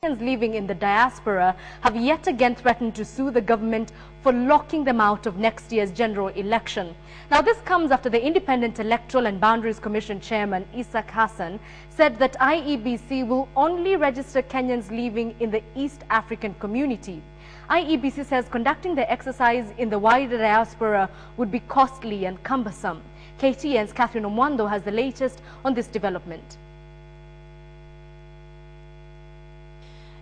Kenyans living in the diaspora have yet again threatened to sue the government for locking them out of next year's general election. Now, this comes after the Independent Electoral and Boundaries Commission Chairman Issack Hassan said that IEBC will only register Kenyans living in the East African community. IEBC says conducting the exercise in the wider diaspora would be costly and cumbersome. KTN's Catherine Omwando has the latest on this development.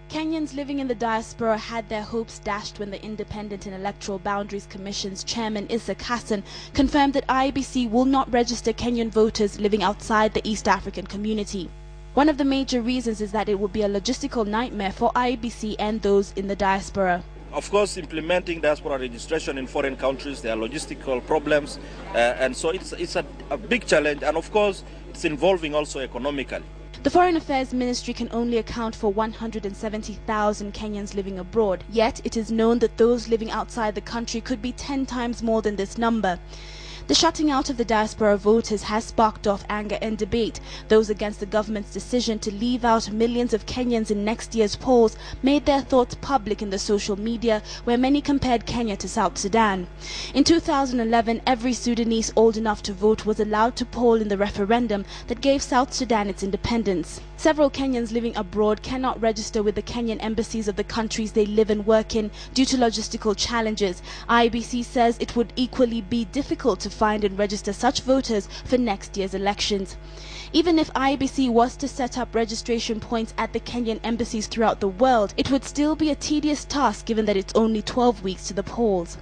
Kenyans living in the diaspora had their hopes dashed when the Independent and Electoral Boundaries Commission's chairman Issack Hassan confirmed that IEBC will not register Kenyan voters living outside the East African community. One of the major reasons is that it would be a logistical nightmare for IEBC and those in the diaspora. Of course, implementing diaspora registration in foreign countries, there are logistical problems, and so it's a big challenge, and of course it's involving also economically. The Foreign Affairs Ministry can only account for 170,000 Kenyans living abroad, yet it is known that those living outside the country could be 10 times more than this number. The shutting out of the diaspora voters has sparked off anger and debate. Those against the government's decision to leave out millions of Kenyans in next year's polls made their thoughts public in the social media, where many compared Kenya to South Sudan. In 2011, every Sudanese old enough to vote was allowed to poll in the referendum that gave South Sudan its independence. Several Kenyans living abroad cannot register with the Kenyan embassies of the countries they live and work in due to logistical challenges. IEBC says it would equally be difficult to find and register such voters for next year's elections. Even if IEBC was to set up registration points at the Kenyan embassies throughout the world, it would still be a tedious task given that it's only 12 weeks to the polls.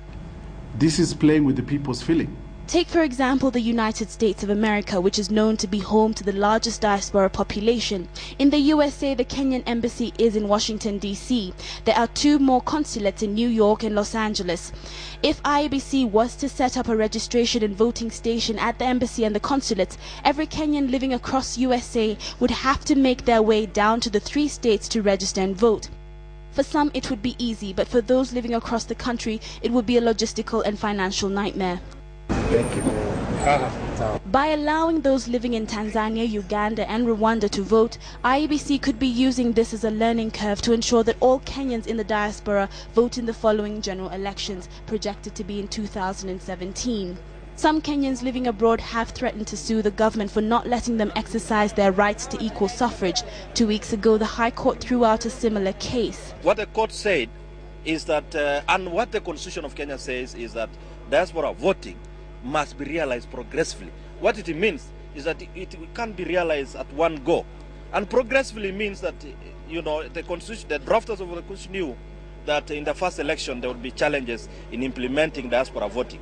This is playing with the people's feeling. Take, for example, the United States of America, which is known to be home to the largest diaspora population. In the USA, the Kenyan embassy is in Washington, D.C. There are 2 more consulates in New York and Los Angeles. If IEBC was to set up a registration and voting station at the embassy and the consulates, every Kenyan living across USA would have to make their way down to the 3 states to register and vote. For some, it would be easy, but for those living across the country, it would be a logistical and financial nightmare. Thank you. By allowing those living in Tanzania, Uganda and Rwanda to vote, IEBC could be using this as a learning curve to ensure that all Kenyans in the diaspora vote in the following general elections, projected to be in 2017. Some Kenyans living abroad have threatened to sue the government for not letting them exercise their rights to equal suffrage. 2 weeks ago, the High Court threw out a similar case. What the court said is that, and what the Constitution of Kenya says is that diaspora voting must be realized progressively. What it means is that it can't be realized at one go. And progressively means that, you know, the drafters of the Constitution knew that in the first election there would be challenges in implementing diaspora voting.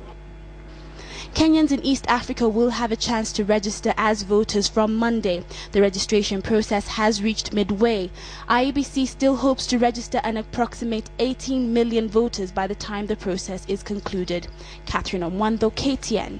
Kenyans in East Africa will have a chance to register as voters from Monday. The registration process has reached midway. IEBC still hopes to register an approximate 18 million voters by the time the process is concluded. Catherine Omwando, KTN.